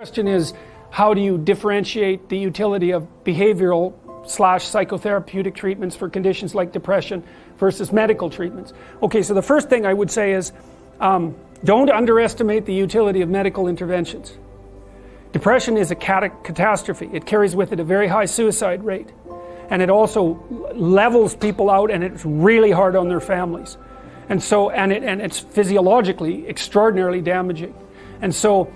Question is, how do you differentiate the utility of behavioral / psychotherapeutic treatments for conditions like depression versus medical treatments? Okay, so the first thing I would say is, don't underestimate the utility of medical interventions. Depression is a catastrophe. It carries with it a very high suicide rate. And it also levels people out, and it's really hard on their families. And so, and it's physiologically extraordinarily damaging. And so,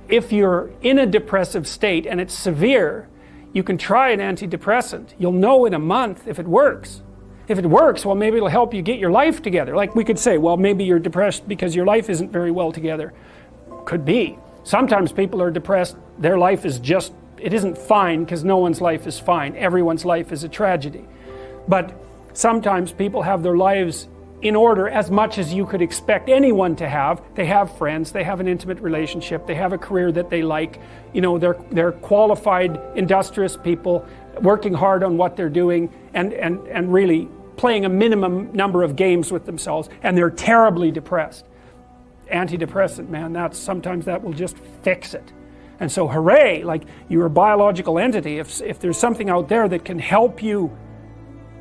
if you're in a depressive state and it's severe, you can try an antidepressant. You'll know in a month if it works. If it works, well, maybe it'll help you get your life together. Like we could say, well, maybe you're depressed because your life isn't very well together. Could be. Sometimes people are depressed, their life is just, it isn't fine, because no one's life is fine. Everyone's life is a tragedy. But sometimes people have their lives in order as much as you could expect anyone to have. They have friends, they have an intimate relationship, they have a career that they like, you know, they're qualified, industrious people working hard on what they're doing and really playing a minimum number of games with themselves, and they're terribly depressed. Antidepressant, man, sometimes that will just fix it. And so hooray, like you're a biological entity. If there's something out there that can help you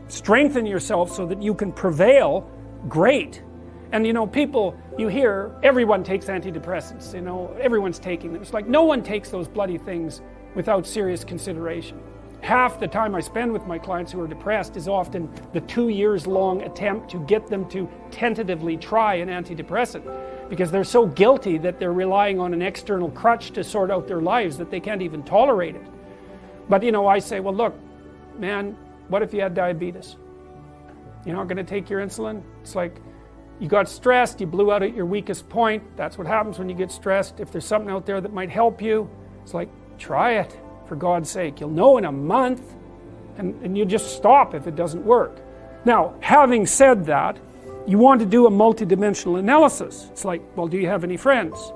strengthen yourself so that you can prevail, great. And you know, people, you hear everyone takes antidepressants, you know, everyone's taking them. It's like no one takes those bloody things without serious consideration. Half the time I spend with my clients who are depressed is often the 2 years long attempt to get them to tentatively try an antidepressant, because they're so guilty that they're relying on an external crutch to sort out their lives that they can't even tolerate it. But you know, I say, well look, man, what if you had diabetes? You're not going to take your insulin? It's like you got stressed, you blew out at your weakest point. That's what happens when you get stressed. If there's something out there that might help you, it's like, try it, for God's sake. You'll know in a month, and you just stop if it doesn't work. Now, having said that, you want to do a multidimensional analysis. It's like, well, do you have any friends?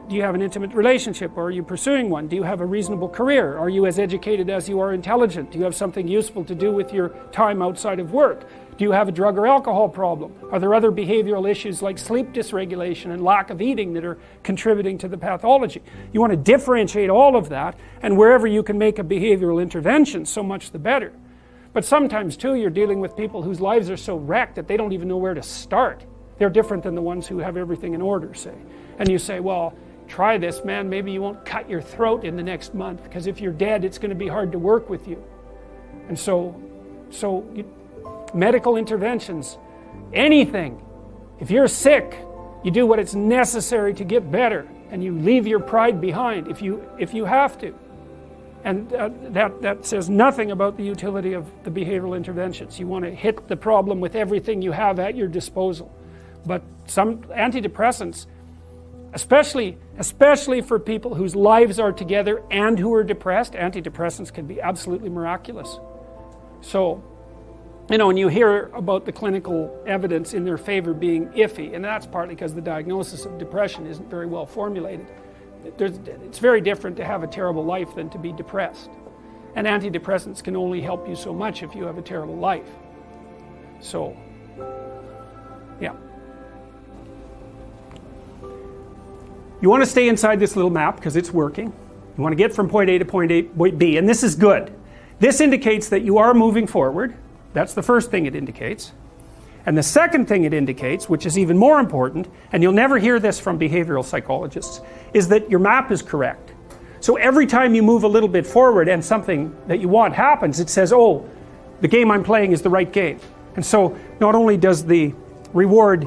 Do you have an intimate relationship, or are you pursuing one? Do you have a reasonable career? Are you as educated as you are intelligent? Do you have something useful to do with your time outside of work? Do you have a drug or alcohol problem? Are there other behavioral issues like sleep dysregulation and lack of eating that are contributing to the pathology? You want to differentiate all of that, and wherever you can make a behavioral intervention, so much the better. But sometimes too, you're dealing with people whose lives are so wrecked that they don't even know where to start. They're different than the ones who have everything in order, say. And you say, well, try this, man, maybe you won't cut your throat in the next month, because if you're dead, it's going to be hard to work with you. And medical interventions, anything. If you're sick, you do what is necessary to get better, and you leave your pride behind if you have to. And that says nothing about the utility of the behavioral interventions. You want to hit the problem with everything you have at your disposal. But some antidepressants, especially for people whose lives are together and who are depressed, antidepressants can be absolutely miraculous. So, you know, and you hear about the clinical evidence in their favor being iffy, and that's partly because the diagnosis of depression isn't very well formulated. It's very different to have a terrible life than to be depressed. And antidepressants can only help you so much if you have a terrible life. So, yeah. You want to stay inside this little map because it's working. You want to get from point A to point B, and this is good. This indicates that you are moving forward. That's the first thing it indicates. And the second thing it indicates, which is even more important, and you'll never hear this from behavioral psychologists, is that your map is correct. So every time you move a little bit forward and something that you want happens, it says, oh, the game I'm playing is the right game. And so not only does the reward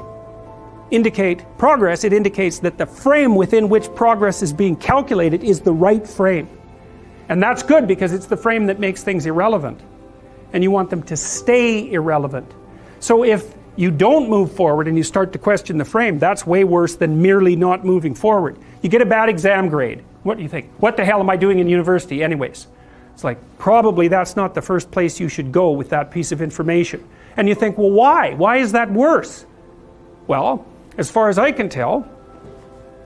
indicate progress, it indicates that the frame within which progress is being calculated is the right frame. And that's good, because it's the frame that makes things irrelevant. And you want them to stay irrelevant. So if you don't move forward and you start to question the frame, that's way worse than merely not moving forward. You get a bad exam grade. What do you think? What the hell am I doing in university anyways? It's like, probably that's not the first place you should go with that piece of information. And you think, well, why? Why is that worse? Well, as far as I can tell,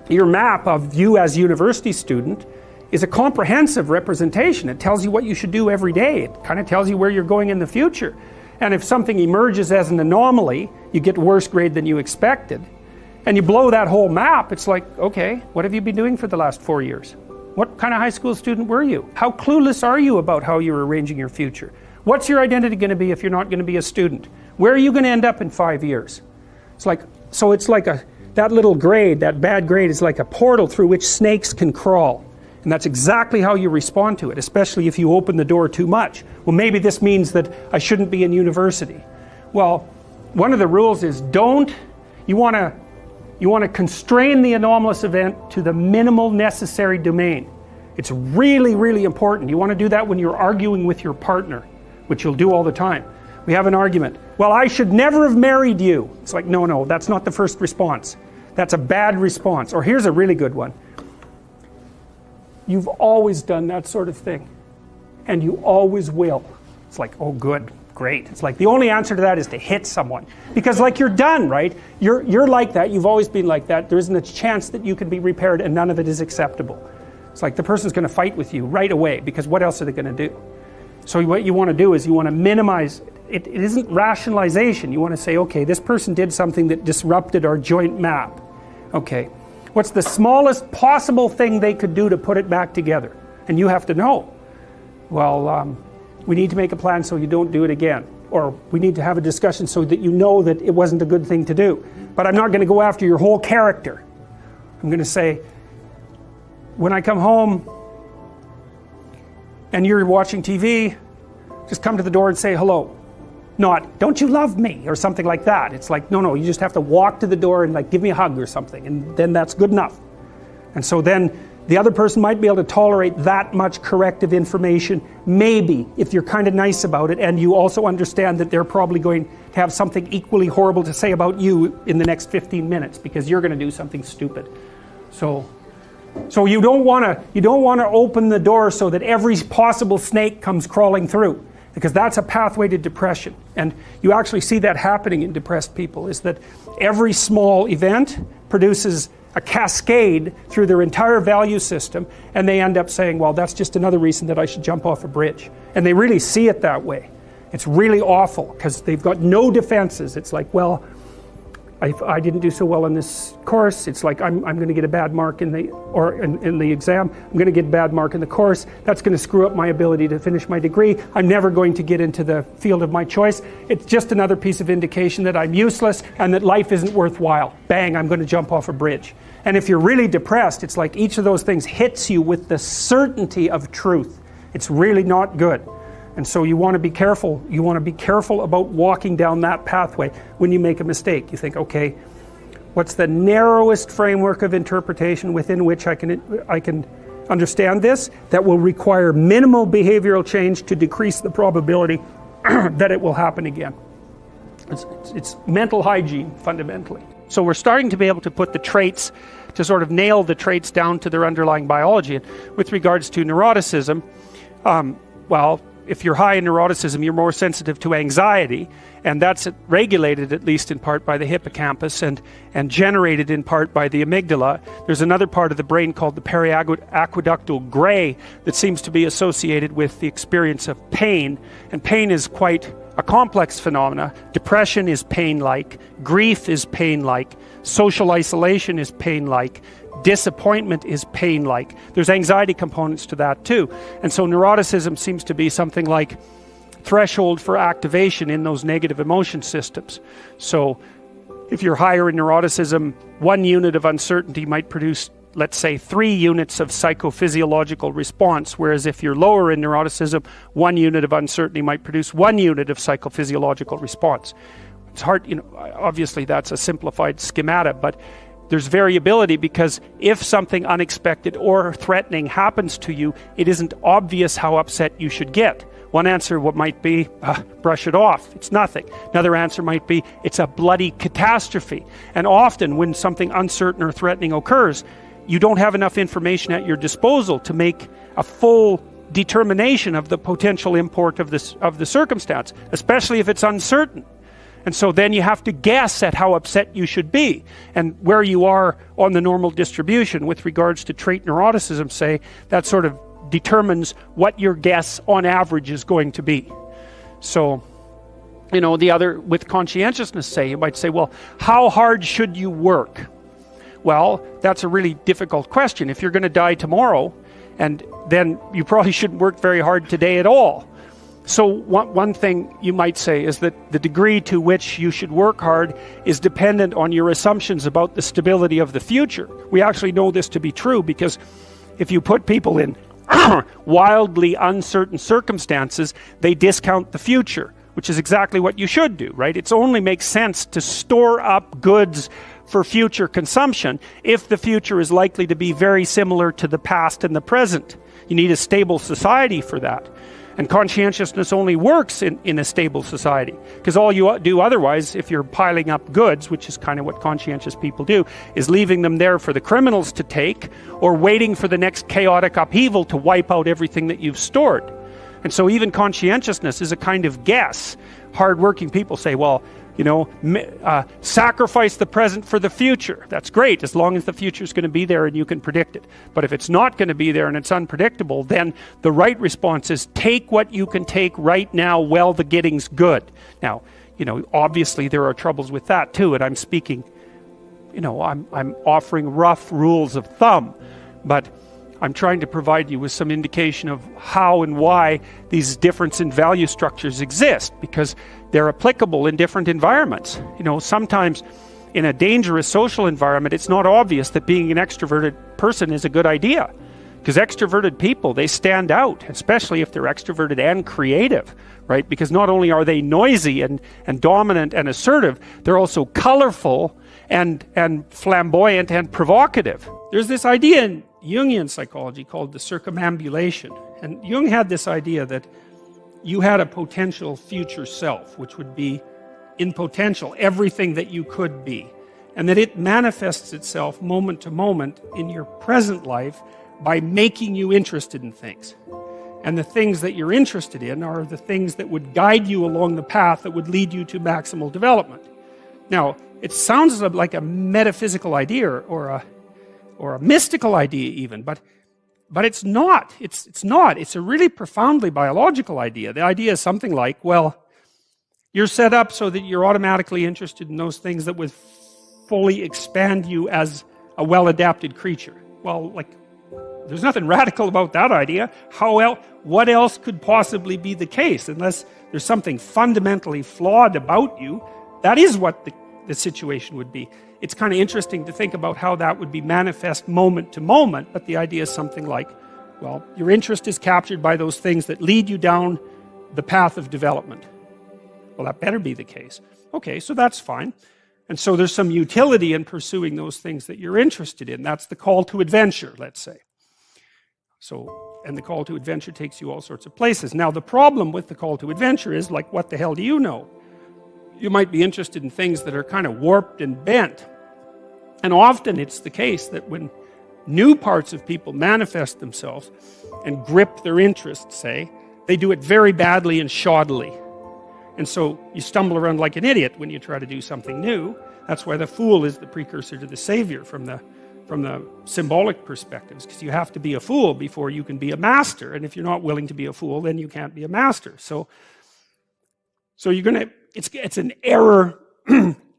your map of you as a university student is a comprehensive representation. It tells you what you should do every day. It kind of tells you where you're going in the future. And if something emerges as an anomaly, you get a worse grade than you expected. And you blow that whole map, it's like, okay, what have you been doing for the last 4 years? What kind of high school student were you? How clueless are you about how you're arranging your future? What's your identity going to be if you're not going to be a student? Where are you going to end up in 5 years? It's like, so it's like that little grade, that bad grade is like a portal through which snakes can crawl. And that's exactly how you respond to it, especially if you open the door too much. Well, maybe this means that I shouldn't be in university. Well, one of the rules is you want to constrain the anomalous event to the minimal necessary domain. It's really, really important. You want to do that when you're arguing with your partner, which you'll do all the time. We have an argument. Well, I should never have married you. It's like, no, that's not the first response. That's a bad response. Or here's a really good one. You've always done that sort of thing. And you always will. It's like, oh good, great. It's like the only answer to that is to hit someone. Because like you're done, right? You're like that. You've always been like that. There isn't a chance that you can be repaired and none of it is acceptable. It's like the person's going to fight with you right away because what else are they going to do? So what you want to do is you want to minimize it. It isn't rationalization. You want to say, okay, this person did something that disrupted our joint map. Okay, what's the smallest possible thing they could do to put it back together? And you have to know. Well, we need to make a plan so you don't do it again. Or we need to have a discussion so that you know that it wasn't a good thing to do. But I'm not going to go after your whole character. I'm going to say, when I come home and you're watching TV, just come to the door and say hello. Not, don't you love me? Or something like that. It's like, no, you just have to walk to the door and like give me a hug or something. And then that's good enough. And so then the other person might be able to tolerate that much corrective information, maybe, if you're kind of nice about it, and you also understand that they're probably going to have something equally horrible to say about you in the next 15 minutes because you're going to do something stupid. So you don't want to open the door so that every possible snake comes crawling through, because that's a pathway to depression. And you actually see that happening in depressed people, is that every small event produces a cascade through their entire value system, and they end up saying, well, that's just another reason that I should jump off a bridge. And they really see it that way. It's really awful because they've got no defenses. It's like, well, I didn't do so well in this course. It's like I'm going to get a bad mark in the exam. I'm going to get a bad mark in the course. That's going to screw up my ability to finish my degree. I'm never going to get into the field of my choice. It's just another piece of indication that I'm useless and that life isn't worthwhile. Bang, I'm going to jump off a bridge. And if you're really depressed, it's like each of those things hits you with the certainty of truth. It's really not good. And so you want to be careful. You want to be careful about walking down that pathway when you make a mistake. You think, okay, what's the narrowest framework of interpretation within which I can understand this that will require minimal behavioral change to decrease the probability that it will happen again? It's mental hygiene, fundamentally. So we're starting to be able to put the traits, to sort of nail the traits down to their underlying biology. And with regards to neuroticism, well, if you're high in neuroticism, you're more sensitive to anxiety, and that's regulated at least in part by the hippocampus and generated in part by the amygdala. There's another part of the brain called the periaqueductal gray that seems to be associated with the experience of pain, and pain is quite a complex phenomena. Depression is pain-like, grief is pain-like, social isolation is pain-like, disappointment is pain-like. There's anxiety components to that too. And so neuroticism seems to be something like threshold for activation in those negative emotion systems. So if you're higher in neuroticism, 1 unit of uncertainty might produce, let's say, 3 units of psychophysiological response, whereas if you're lower in neuroticism, 1 unit of uncertainty might produce 1 unit of psychophysiological response. It's hard, obviously that's a simplified schemata, but there's variability because if something unexpected or threatening happens to you, it isn't obvious how upset you should get. One answer might be, brush it off, it's nothing. Another answer might be, it's a bloody catastrophe. And often when something uncertain or threatening occurs, you don't have enough information at your disposal to make a full determination of the potential import of the circumstance, especially if it's uncertain. And so then you have to guess at how upset you should be and where you are on the normal distribution with regards to trait neuroticism, say, that sort of determines what your guess on average is going to be. So, the other, with conscientiousness, say, you might say, well, how hard should you work? Well, that's a really difficult question. If you're going to die tomorrow and then you probably shouldn't work very hard today at all. So one thing you might say is that the degree to which you should work hard is dependent on your assumptions about the stability of the future. We actually know this to be true because if you put people in wildly uncertain circumstances, they discount the future, which is exactly what you should do, right? It only makes sense to store up goods for future consumption if the future is likely to be very similar to the past and the present. You need a stable society for that. And conscientiousness only works in a stable society, because all you do otherwise, if you're piling up goods, which is kind of what conscientious people do, is leaving them there for the criminals to take, or waiting for the next chaotic upheaval to wipe out everything that you've stored. And so even conscientiousness is a kind of guess. Hard-working people say, well, you know, sacrifice the present for the future. That's great, as long as the future is going to be there and you can predict it. But if it's not going to be there and it's unpredictable, then the right response is take what you can take right now while the getting's good. Now, you know, obviously there are troubles with that too, and I'm speaking, you know, I'm offering rough rules of thumb, but I'm trying to provide you with some indication of how and why these difference in value structures exist, because they're applicable in different environments. You know, sometimes in a dangerous social environment, it's not obvious that being an extroverted person is a good idea, because extroverted people, they stand out, especially if they're extroverted and creative, right? Because not only are they noisy and dominant and assertive, they're also colorful and flamboyant and provocative. There's this idea in Jungian psychology called the circumambulation, and Jung had this idea that you had a potential future self, which would be in potential everything that you could be, and that it manifests itself moment to moment in your present life by making you interested in things. And the things that you're interested in are the things that would guide you along the path that would lead you to maximal development. Now, it sounds like a metaphysical idea or a mystical idea even, but it's not. It's not. It's a really profoundly biological idea. The idea is something like, well, you're set up so that you're automatically interested in those things that would fully expand you as a well-adapted creature. Well, like, there's nothing radical about that idea. What else could possibly be the case? Unless there's something fundamentally flawed about you, that is what the situation would be. It's kind of interesting to think about how that would be manifest moment to moment, but the idea is something like, well, your interest is captured by those things that lead you down the path of development. Well, that better be the case. Okay, so that's fine. And so there's some utility in pursuing those things that you're interested in. That's the call to adventure, let's say. So, and the call to adventure takes you all sorts of places. Now, the problem with the call to adventure is, like, what the hell do you know? You might be interested in things that are kind of warped and bent. And often it's the case that when new parts of people manifest themselves and grip their interests, say, they do it very badly and shoddily. And so you stumble around like an idiot when you try to do something new. That's why the fool is the precursor to the savior from the symbolic perspectives, because you have to be a fool before you can be a master. And if you're not willing to be a fool, then you can't be a master. So you're going to, it's an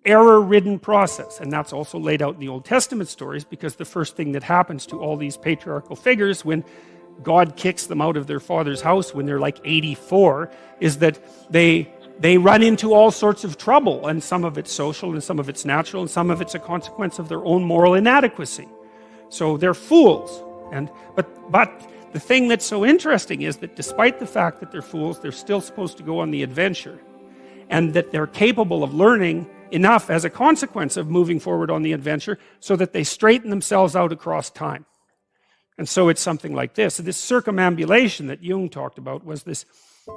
error-ridden process, and that's also laid out in the Old Testament stories, because the first thing that happens to all these patriarchal figures when God kicks them out of their father's house when they're like 84 is that they run into all sorts of trouble, and some of it's social and some of it's natural and some of it's a consequence of their own moral inadequacy. So they're fools. But the thing that's so interesting is that despite the fact that they're fools, they're still supposed to go on the adventure, and that they're capable of learning enough as a consequence of moving forward on the adventure so that they straighten themselves out across time. And so it's something like this. So this circumambulation that Jung talked about was this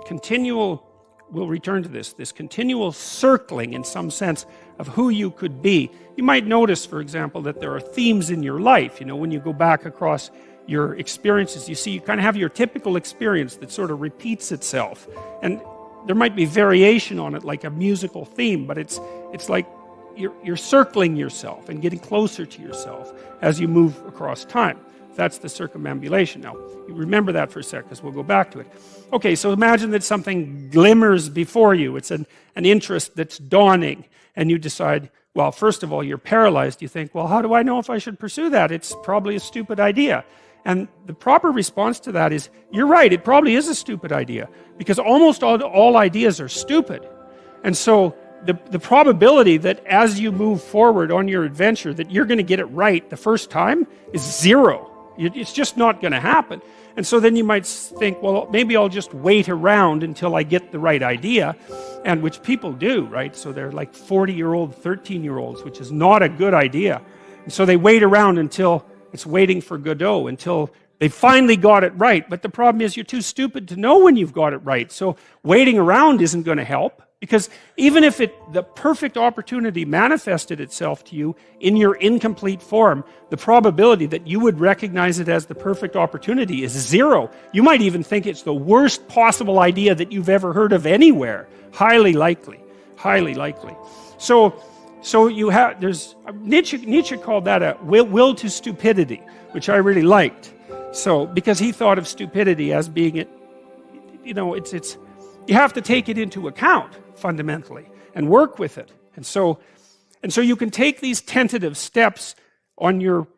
continual, we'll return to this continual circling in some sense of who you could be. You might notice, for example, that there are themes in your life. You know, when you go back across your experiences, you see you kind of have your typical experience that sort of repeats itself. And there might be variation on it, like a musical theme, but it's like you're circling yourself and getting closer to yourself as you move across time. That's the circumambulation. Now, you remember that for a sec, because we'll go back to it. Okay, so imagine that something glimmers before you. It's an interest that's dawning, and you decide, well, first of all, you're paralyzed. You think, well, how do I know if I should pursue that? It's probably a stupid idea. And the proper response to that is, you're right, it probably is a stupid idea, because almost all ideas are stupid. And so the probability that as you move forward on your adventure that you're going to get it right the first time is zero. It's just not going to happen. And so then you might think, well, maybe I'll just wait around until I get the right idea, and which people do, right? So they're like 40-year-old, 13-year-olds, which is not a good idea. And so they wait around until it's waiting for Godot, until they finally got it right. But the problem is you're too stupid to know when you've got it right. So waiting around isn't going to help, because even if the perfect opportunity manifested itself to you in your incomplete form, the probability that you would recognize it as the perfect opportunity is zero. You might even think it's the worst possible idea that you've ever heard of anywhere. Highly likely. Highly likely. So you have, Nietzsche called that a will to stupidity, which I really liked. So, because he thought of stupidity as being it's you have to take it into account fundamentally and work with it. And so you can take these tentative steps on your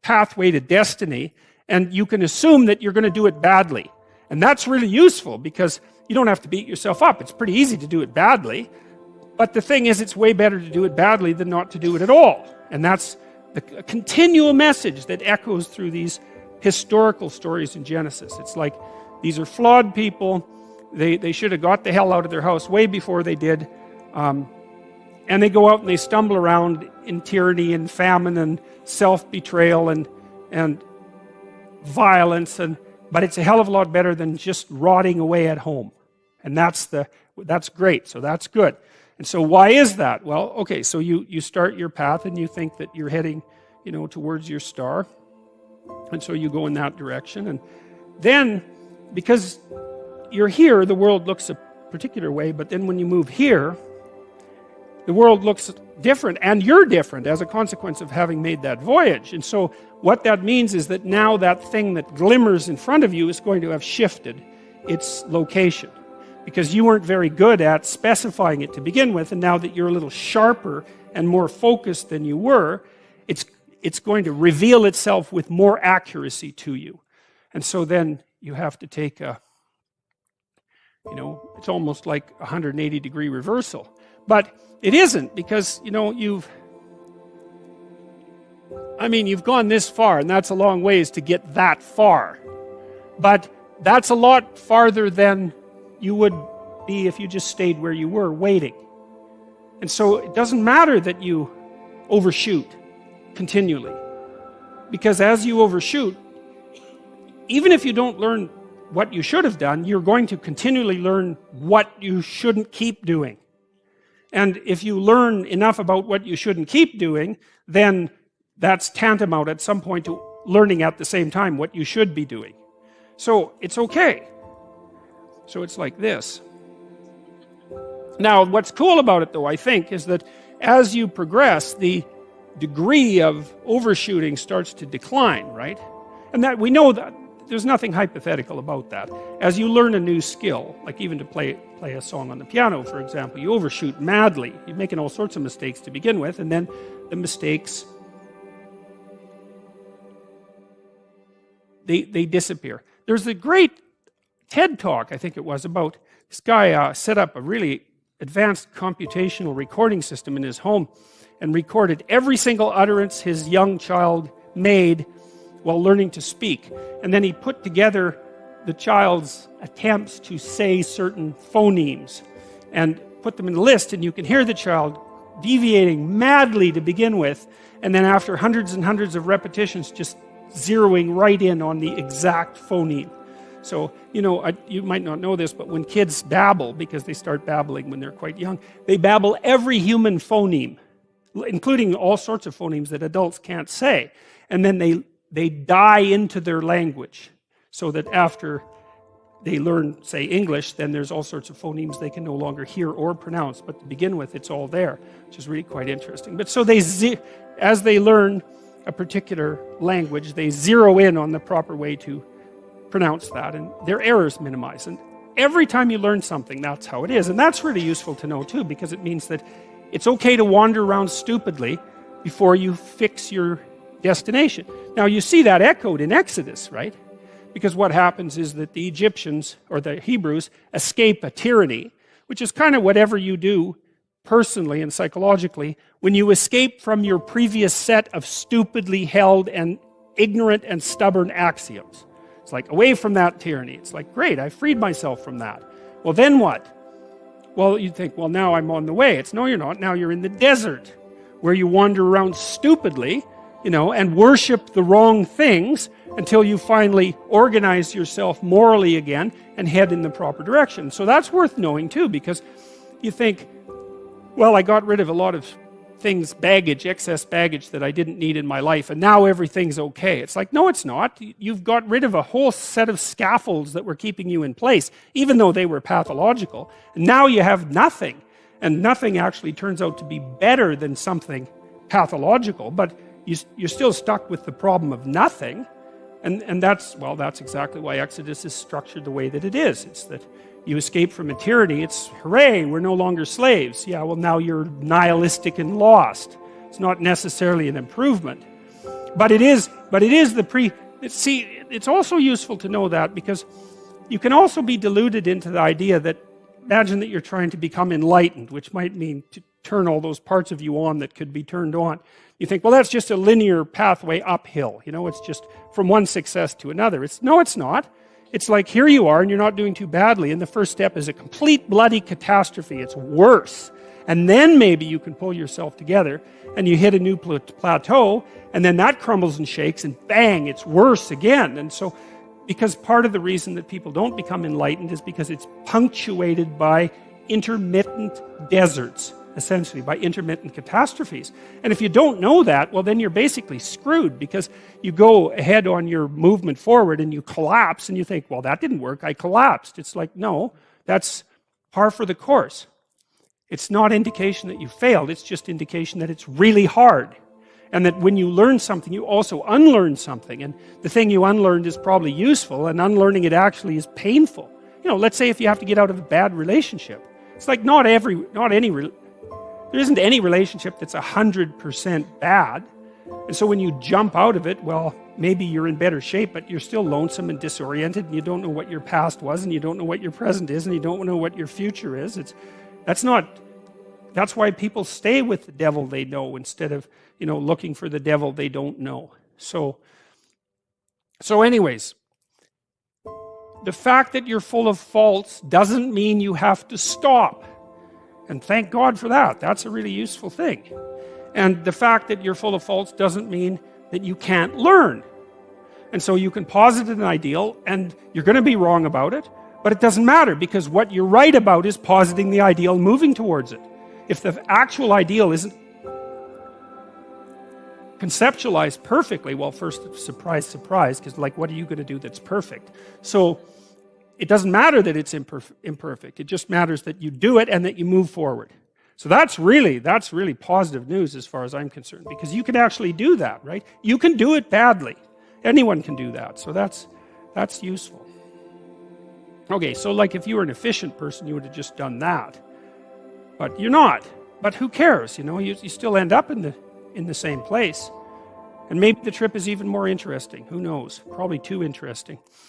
pathway to destiny, and you can assume that you're going to do it badly. And that's really useful, because you don't have to beat yourself up. It's pretty easy to do it badly. But the thing is, it's way better to do it badly than not to do it at all. And that's the continual message that echoes through these historical stories in Genesis. It's like, these are flawed people. They should have got the hell out of their house way before they did. And they go out and they stumble around in tyranny and famine and self-betrayal and violence. But it's a hell of a lot better than just rotting away at home. And that's great. So that's good. And so why is that? Well, okay, so you start your path and you think that you're heading, towards your star. And so you go in that direction. And then, because you're here, the world looks a particular way, but then when you move here, the world looks different, and you're different as a consequence of having made that voyage. And so what that means is that now that thing that glimmers in front of you is going to have shifted its location, because you weren't very good at specifying it to begin with, and now that you're a little sharper and more focused than you were, it's going to reveal itself with more accuracy to you. And so then you have to take it's almost like a 180-degree reversal. But it isn't, because, you've gone this far, and that's a long ways to get that far. But that's a lot farther than you would be if you just stayed where you were, waiting. And so it doesn't matter that you overshoot continually. Because as you overshoot, even if you don't learn what you should have done, you're going to continually learn what you shouldn't keep doing. And if you learn enough about what you shouldn't keep doing, then that's tantamount at some point to learning at the same time what you should be doing. So it's okay. So it's like this. Now, what's cool about it, though, I think, is that as you progress, the degree of overshooting starts to decline, right? And that we know that there's nothing hypothetical about that. As you learn a new skill, like even to play a song on the piano, for example, you overshoot madly. You're making all sorts of mistakes to begin with, and then the mistakes, they disappear. There's a great TED talk, I think it was, about this guy set up a really advanced computational recording system in his home and recorded every single utterance his young child made while learning to speak. And then he put together the child's attempts to say certain phonemes and put them in a list, and you can hear the child deviating madly to begin with, and then after hundreds and hundreds of repetitions just zeroing right in on the exact phoneme. So, you might not know this, but when kids babble, because they start babbling when they're quite young, they babble every human phoneme, including all sorts of phonemes that adults can't say. And then they die into their language, so that after they learn, say, English, then there's all sorts of phonemes they can no longer hear or pronounce, but to begin with, it's all there, which is really quite interesting. But so as they learn a particular language, they zero in on the proper way to pronounce that, and their errors minimize. And every time you learn something, that's how it is. And that's really useful to know, too, because it means that it's okay to wander around stupidly before you fix your destination. Now you see that echoed in Exodus, right? Because what happens is that the Egyptians, or the Hebrews, escape a tyranny, which is kind of whatever you do personally and psychologically when you escape from your previous set of stupidly held and ignorant and stubborn axioms. It's like, away from that tyranny. It's like, great, I freed myself from that. Well, then what? Well, you think, well, now I'm on the way. It's, no, you're not. Now you're in the desert, where you wander around stupidly, and worship the wrong things until you finally organize yourself morally again and head in the proper direction. So that's worth knowing too, because you think, well, I got rid of a lot of things, baggage, excess baggage that I didn't need in my life, and now everything's okay. It's like, no, it's not. You've got rid of a whole set of scaffolds that were keeping you in place, even though they were pathological. And now you have nothing, and nothing actually turns out to be better than something pathological, but you're still stuck with the problem of nothing. And that's exactly why Exodus is structured the way that it is. It's that you escape from a tyranny. It's, hooray, we're no longer slaves. Yeah, well, now you're nihilistic and lost. It's not necessarily an improvement. But it is it's also useful to know that, because you can also be deluded into the idea that, imagine that you're trying to become enlightened, which might mean to turn all those parts of you on that could be turned on. You think, well, that's just a linear pathway uphill. It's just from one success to another. No, it's not. It's like, here you are, and you're not doing too badly, and the first step is a complete bloody catastrophe. It's worse. And then maybe you can pull yourself together, and you hit a new plateau, and then that crumbles and shakes, and bang, it's worse again. And so, because part of the reason that people don't become enlightened is because it's punctuated by intermittent deserts, essentially, by intermittent catastrophes. And if you don't know that, well, then you're basically screwed, because you go ahead on your movement forward and you collapse, and you think, well, that didn't work, I collapsed. It's like, no, that's par for the course. It's not indication that you failed, it's just indication that it's really hard. And that when you learn something, you also unlearn something. And the thing you unlearned is probably useful, and unlearning it actually is painful. Let's say if you have to get out of a bad relationship. It's like there isn't any relationship that's 100% bad. And so when you jump out of it, well, maybe you're in better shape, but you're still lonesome and disoriented, and you don't know what your past was, and you don't know what your present is, and you don't know what your future is. That's why people stay with the devil they know instead of, looking for the devil they don't know. So anyways, the fact that you're full of faults doesn't mean you have to stop. And thank God for that. That's a really useful thing. And the fact that you're full of faults doesn't mean that you can't learn. And so you can posit an ideal, and you're going to be wrong about it, but it doesn't matter, because what you're right about is positing the ideal, moving towards it. If the actual ideal isn't conceptualized perfectly, well, first, surprise, surprise, because what are you going to do that's perfect? So it doesn't matter that it's imperfect. It just matters that you do it and that you move forward. So that's really positive news as far as I'm concerned, because you can actually do that, right? You can do it badly. Anyone can do that. So that's useful. Okay, so if you were an efficient person, you would have just done that. But you're not. But who cares? You still end up in the same place. And maybe the trip is even more interesting. Who knows? Probably too interesting.